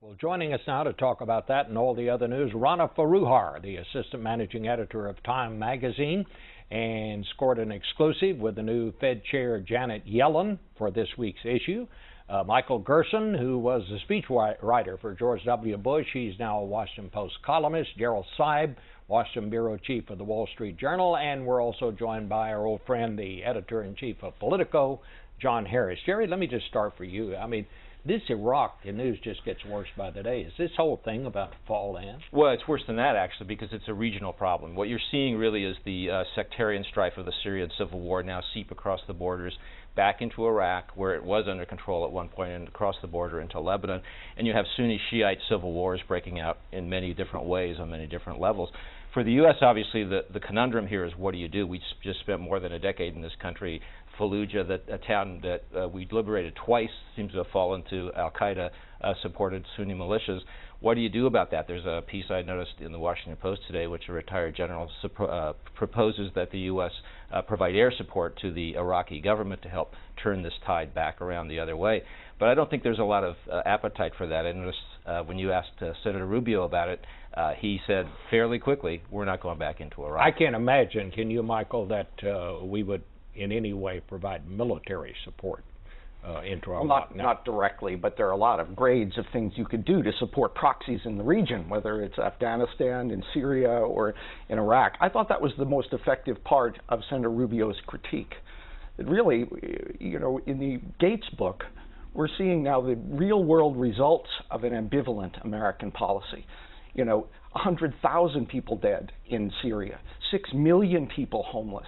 Well, joining us now to talk about that and all the other news, Rana Foroohar, the assistant managing editor of Time magazine, and scored an exclusive with the new Fed Chair Janet Yellen for this week's issue. Michael Gerson, who was the speechwriter for George W. Bush, he's now a Washington Post columnist. Gerald Seib, Washington bureau chief of the Wall Street Journal, and we're also joined by our old friend, the editor-in-chief of Politico, John Harris. Jerry, let me just start for you. I mean, this Iraq, the news just gets worse by the day. Is this whole thing about to fall in? Well, it's worse than that, actually, because it's a regional problem. What you're seeing really is the sectarian strife of the Syrian civil war now seep across the borders back into Iraq, where it was under control at one point, and across the border into Lebanon. And you have Sunni Shiite civil wars breaking out in many different ways on many different levels. For the U.S., obviously, the conundrum here is, what do you do? We just spent more than a decade in this country. Fallujah, a town that we liberated twice, seems to have fallen to al-Qaeda-supported Sunni militias. What do you do about that? There's a piece I noticed in the Washington Post today, which a retired general proposes that the U.S. Provide air support to the Iraqi government to help turn this tide back around the other way. But I don't think there's a lot of appetite for that. I noticed when you asked Senator Rubio about it, he said fairly quickly, we're not going back into Iraq. I can't imagine, can you, Michael, that we would in any way provide military support into Iraq? Well, not directly, but there are a lot of grades of things you could do to support proxies in the region, whether it's Afghanistan, in Syria, or in Iraq. I thought that was the most effective part of Senator Rubio's critique. That really, you know, in the Gates book, we're seeing now the real-world results of an ambivalent American policy. You know, 100,000 people dead in Syria, 6 million people homeless,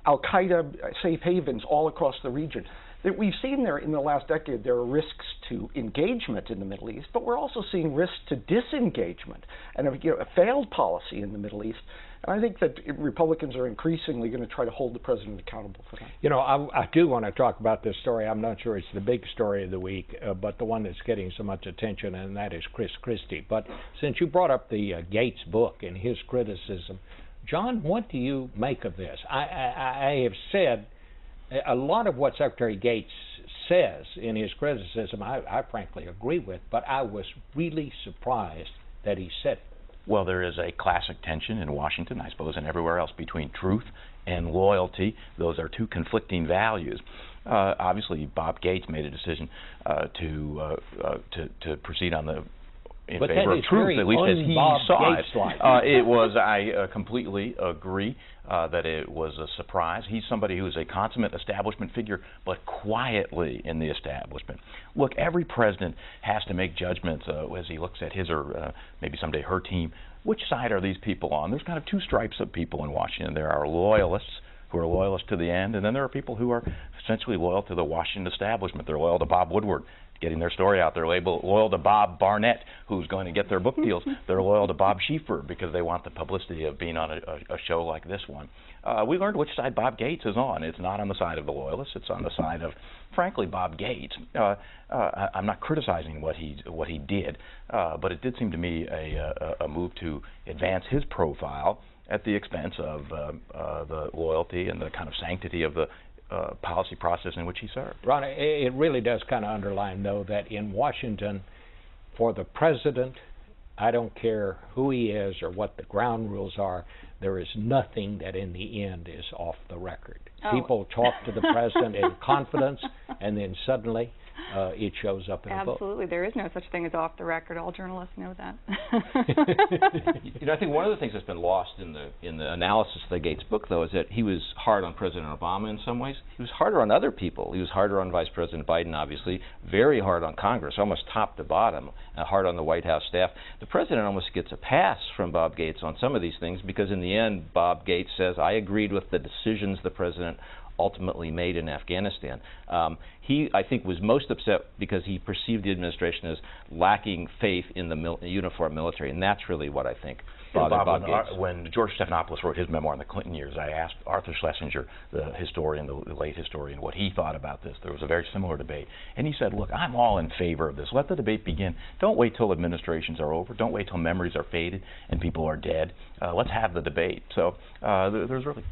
al-Qaeda safe havens all across the region. That we've seen there in the last decade, there are risks to engagement in the Middle East, but we're also seeing risks to disengagement and a failed policy in the Middle East. And I think that Republicans are increasingly going to try to hold the president accountable for that. You know, I do want to talk about this story. I'm not sure it's the big story of the week, but the one that's getting so much attention, and that is Chris Christie. But since you brought up the Gates book and his criticism, John, what do you make of this? I have said a lot of what Secretary Gates says in his criticism, I frankly agree with, but I was really surprised that he said it. Well, there is a classic tension in Washington, I suppose, and everywhere else between truth and loyalty. Those are two conflicting values. Obviously, Bob Gates made a decision to proceed on the in but favor of truth, at least as he saw it. It was, I completely agree that it was a surprise. He's somebody who is a consummate establishment figure, but quietly in the establishment. Look, every president has to make judgments as he looks at his or maybe someday her team. Which side are these people on? There's kind of two stripes of people in Washington. There are loyalists who are loyalists to the end, and then there are people who are essentially loyal to the Washington establishment. They're loyal to Bob Woodward, getting their story out. They're loyal to Bob Barnett, who's going to get their book deals. They're loyal to Bob Schieffer because they want the publicity of being on a show like this one. We learned which side Bob Gates is on. It's not on the side of the loyalists. It's on the side of, frankly, Bob Gates. I'm not criticizing what he did, but it did seem to me a move to advance his profile at the expense of the loyalty and the kind of sanctity of the policy process in which he served. Ron, it really does kind of underline, though, that in Washington, for the president, I don't care who he is or what the ground rules are, there is nothing that in the end is off the record. Oh. People talk to the president in confidence, and then suddenly it shows up in a book. Absolutely. There is no such thing as off the record. All journalists know that. You know, I think one of the things that's been lost in the analysis of the Gates book, though, is that he was hard on President Obama in some ways. He was harder on other people. He was harder on Vice President Biden, obviously, very hard on Congress, almost top to bottom, hard on the White House staff. The president almost gets a pass from Bob Gates on some of these things because in the end, Bob Gates says, I agreed with the decisions the president ultimately made in Afghanistan. He, I think, was most upset because he perceived the administration as lacking faith in the uniformed military, and that's really what I think bothered Bob Gates. When George Stephanopoulos wrote his memoir in the Clinton years, I asked Arthur Schlesinger, the historian, the late historian, what he thought about this. There was a very similar debate, and he said, look, I'm all in favor of this. Let the debate begin. Don't wait till administrations are over. Don't wait till memories are faded and people are dead. Let's have the debate. So there's really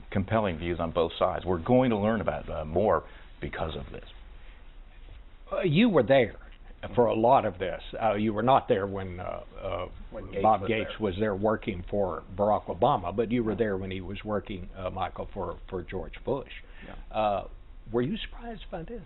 compelling views on both sides. We're going to learn about more because of this. You were there for a lot of this. You were not there when Bob Gates was there working for Barack Obama, but you were there when he was working, Michael, for George Bush. Yeah. Were you surprised by this?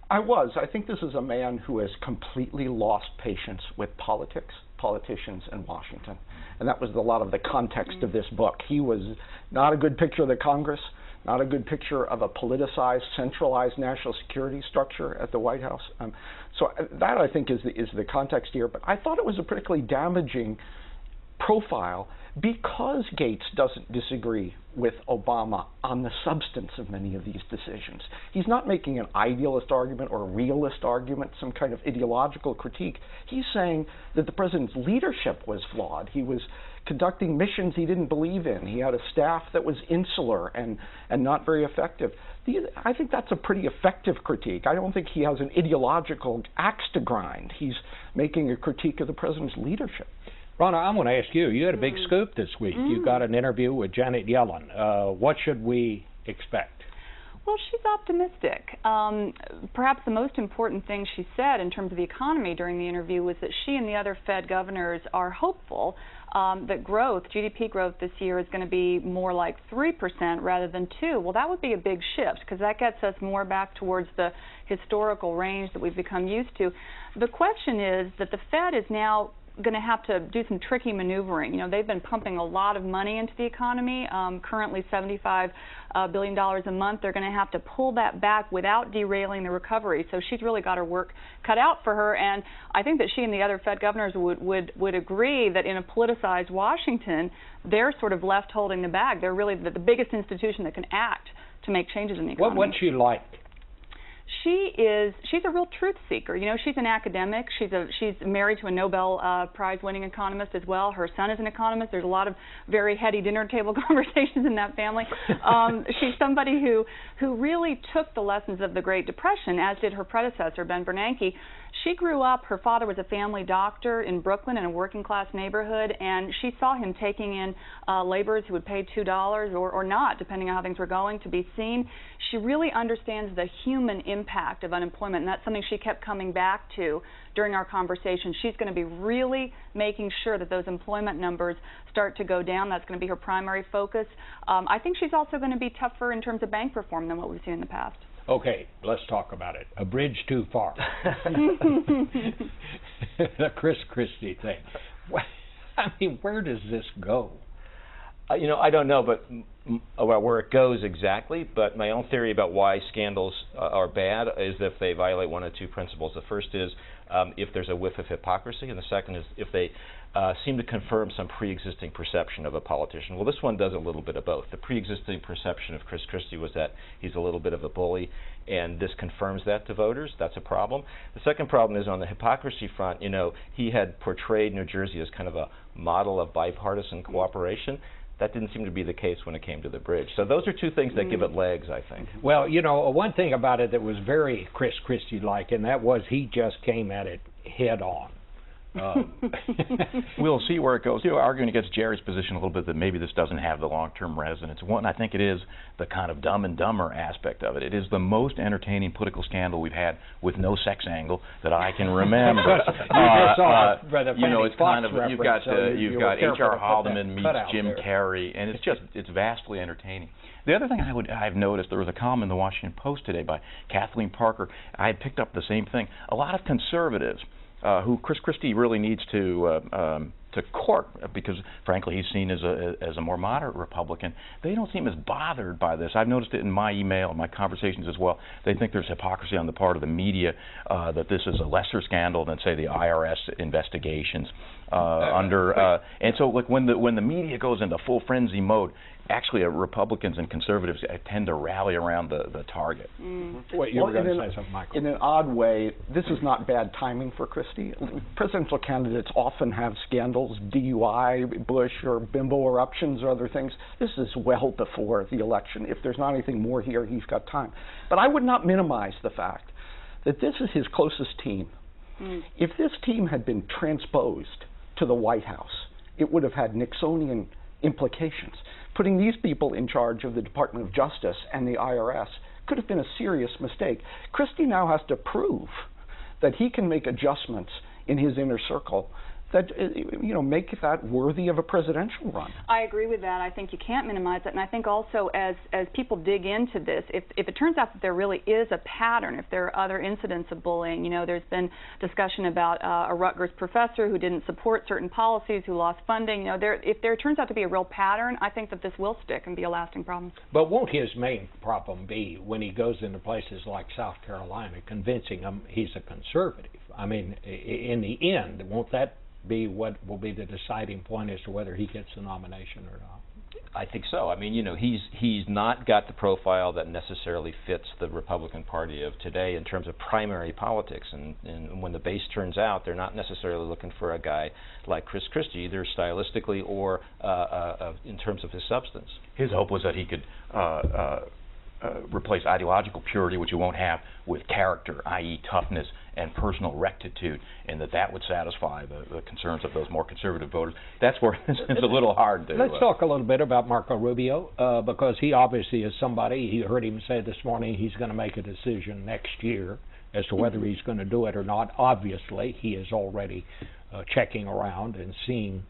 I was. I think this is a man who has completely lost patience with politicians in Washington. And that was a lot of the context of this book. He was not a good picture of the Congress, not a good picture of a politicized, centralized national security structure at the White House. So that, I think, is the context here. But I thought it was a particularly damaging profile because Gates doesn't disagree with Obama on the substance of many of these decisions. He's not making an idealist argument or a realist argument, some kind of ideological critique. He's saying that the president's leadership was flawed. He was conducting missions he didn't believe in. He had a staff that was insular and not very effective. I think that's a pretty effective critique. I don't think he has an ideological axe to grind. He's making a critique of the president's leadership. Rana, I want to ask you, you had a big scoop this week. You got an interview with Janet Yellen. What should we expect? Well, she's optimistic. Perhaps the most important thing she said in terms of the economy during the interview was that she and the other Fed governors are hopeful that GDP growth this year is going to be more like 3% rather than 2%. Well, that would be a big shift because that gets us more back towards the historical range that we've become used to. The question is that the Fed is now going to have to do some tricky maneuvering. You know, they've been pumping a lot of money into the economy, currently $75 billion a month. They're going to have to pull that back without derailing the recovery. So she's really got her work cut out for her, and I think that she and the other Fed governors would agree that in a politicized Washington, they're sort of left holding the bag. They're really the biggest institution that can act to make changes in the economy. What's she like? She's a real truth seeker. You know, she's an academic. She's married to a Nobel Prize-winning economist as well. Her son is an economist. There's a lot of very heady dinner table conversations in that family. She's somebody who really took the lessons of the Great Depression, as did her predecessor, Ben Bernanke. She grew up, her father was a family doctor in Brooklyn in a working-class neighborhood, and she saw him taking in laborers who would pay $2 or not, depending on how things were going, to be seen. She really understands the human impact of unemployment, and that's something she kept coming back to during our conversation. She's going to be really making sure that those employment numbers start to go down. That's going to be her primary focus. I think she's also going to be tougher in terms of bank reform than what we've seen in the past. Okay, let's talk about it. A bridge too far. The Chris Christie thing. I mean, where does this go? You know, I don't know about where it goes exactly, but my own theory about why scandals are bad is if they violate one of two principles. The first is if there's a whiff of hypocrisy, and the second is if they seem to confirm some pre-existing perception of a politician. Well, this one does a little bit of both. The pre-existing perception of Chris Christie was that he's a little bit of a bully, and this confirms that to voters. That's a problem. The second problem is on the hypocrisy front. You know, he had portrayed New Jersey as kind of a model of bipartisan cooperation. That didn't seem to be the case when it came to the bridge. So those are two things that give it legs, I think. Well, you know, one thing about it that was very Chris Christie-like, and that was he just came at it head on. We'll see where it goes. You know, arguing against Jerry's position a little bit that maybe this doesn't have the long-term resonance. One, I think it is the kind of Dumb and Dumber aspect of it. It is the most entertaining political scandal we've had with no sex angle that I can remember. You know, it's kind of you've got H.R. Haldeman meets Jim Carrey, and it's vastly entertaining. The other thing I've noticed, there was a column in the Washington Post today by Kathleen Parker. I had picked up the same thing. A lot of conservatives who Chris Christie really needs to court because, frankly, he's seen as a more moderate Republican. They don't seem as bothered by this. I've noticed it in my email and my conversations as well. They think there's hypocrisy on the part of the media that this is a lesser scandal than, say, the IRS investigations and so, like, when the media goes into full frenzy mode, actually, Republicans and conservatives tend to rally around the target. Wait, you were going to say something, Michael. In an odd way, this is not bad timing for Christie. Presidential candidates often have scandals, DUI, Bush, or bimbo eruptions, or other things. This is well before the election. If there's not anything more here, he's got time. But I would not minimize the fact that this is his closest team. If this team had been transposed to the White House, it would have had Nixonian implications. Putting these people in charge of the Department of Justice and the IRS could have been a serious mistake. Christie now has to prove that he can make adjustments in his inner circle that make that worthy of a presidential run. I agree with that. I think you can't minimize it, and I think also as people dig into this, if it turns out that there really is a pattern, if there are other incidents of bullying, there's been discussion about a Rutgers professor who didn't support certain policies, who lost funding. If there turns out to be a real pattern, I think that this will stick and be a lasting problem. But won't his main problem be when he goes into places like South Carolina, convincing them he's a conservative? I mean, in the end, won't that be what will be the deciding point as to whether he gets the nomination or not? I think so. I mean, he's not got the profile that necessarily fits the Republican Party of today in terms of primary politics. And when the base turns out, they're not necessarily looking for a guy like Chris Christie, either stylistically or in terms of his substance. His hope was that he could replace ideological purity, which you won't have, with character, i.e. toughness and personal rectitude, and that would satisfy the concerns of those more conservative voters. That's where it's a little hard to... Let's talk a little bit about Marco Rubio, because he obviously is somebody, you heard him say this morning, he's going to make a decision next year as to whether he's going to do it or not. Obviously, he is already checking around and seeing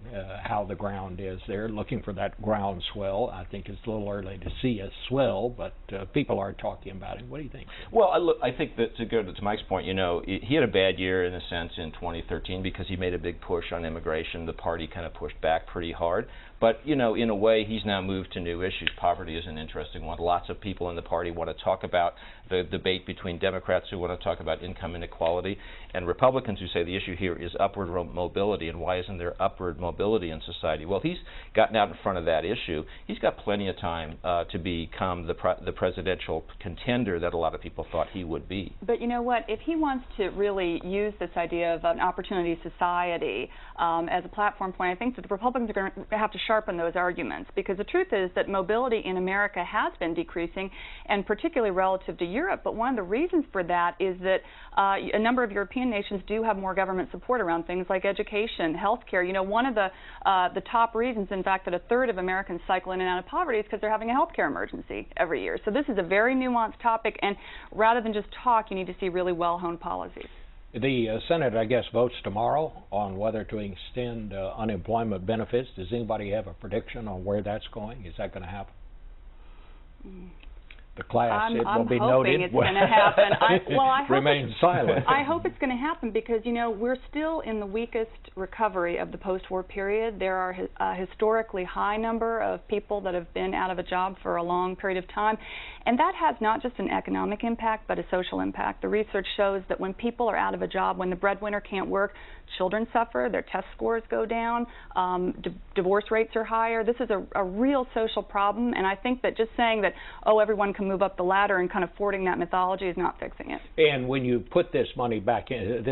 how the ground is there, looking for that groundswell. I think it's a little early to see a swell, but people are talking about it. What do you think? Well, I think that to go to Mike's point, he had a bad year in a sense in 2013 because he made a big push on immigration. The party kind of pushed back pretty hard. But, in a way, he's now moved to new issues. Poverty is an interesting one. Lots of people in the party want to talk about the debate between Democrats who want to talk about income inequality and Republicans who say the issue here is upward mobility, and why isn't there upward mobility in society? Well, he's gotten out in front of that issue. He's got plenty of time to become the presidential contender that a lot of people thought he would be. But you know what? If he wants to really use this idea of an opportunity society as a platform point, I think that the Republicans are going to have to sharpen those arguments, because the truth is that mobility in America has been decreasing, and particularly relative to Europe. But one of the reasons for that is that a number of European nations do have more government support around things like education, health care. One of the top reasons, in fact, that a third of Americans cycle in and out of poverty is because they're having a health care emergency every year. So this is a very nuanced topic, and rather than just talk, you need to see really well-honed policies. The Senate, I guess, votes tomorrow on whether to extend unemployment benefits. Does anybody have a prediction on where that's going? Is that going to happen? The class, it will be noted. It's going to happen. I hope remain silent. I hope it's going to happen because, we're still in the weakest recovery of the post-war period. There are a historically high number of people that have been out of a job for a long period of time. And that has not just an economic impact, but a social impact. The research shows that when people are out of a job, when the breadwinner can't work, children suffer, their test scores go down, divorce rates are higher. This is a real social problem, and I think that just saying that, everyone can move up the ladder and kind of forwarding that mythology is not fixing it. And when you put this money back in,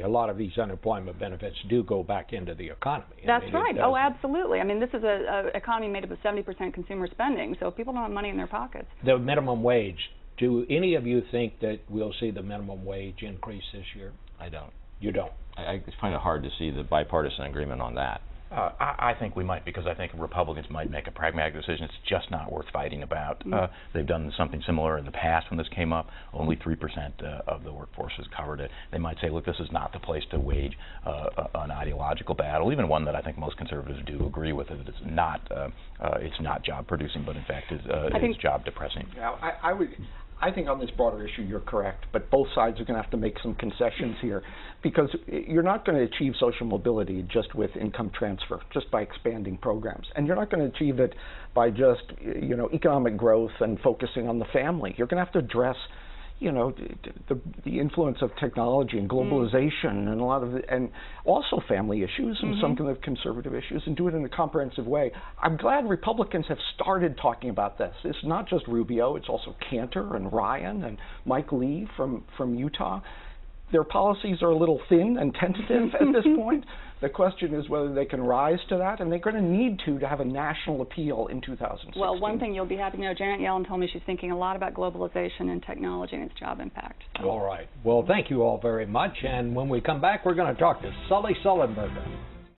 a lot of these unemployment benefits do go back into the economy. That's right. Oh, absolutely. I mean, this is an economy made up of 70% consumer spending, so people don't have money in their pockets. The minimum wage, do any of you think that we'll see the minimum wage increase this year? I don't. You don't? I find it hard to see the bipartisan agreement on that. I think we might, because I think Republicans might make a pragmatic decision. It's just not worth fighting about. They've done something similar in the past when this came up. Only 3% of the workforce has covered it. They might say, look, this is not the place to wage an ideological battle, even one that I think most conservatives do agree with. It's not job producing, but in fact is job depressing. I think on this broader issue you're correct, but both sides are going to have to make some concessions here, because you're not going to achieve social mobility just with income transfer, just by expanding programs. And you're not going to achieve it by just, economic growth and focusing on the family. You're going to have to address, the influence of technology and globalization and a lot of and also family issues and some kind of conservative issues, and do it in a comprehensive way. I'm glad Republicans have started talking about this. It's not just Rubio, it's also Cantor and Ryan and Mike Lee from Utah. Their policies are a little thin and tentative at this point. The question is whether they can rise to that, and they're going to need to have a national appeal in 2016. Well, one thing you'll be happy to know, Janet Yellen told me she's thinking a lot about globalization and technology and its job impact. All right. Well, thank you all very much, and when we come back, we're going to talk to Sully Sullenberger.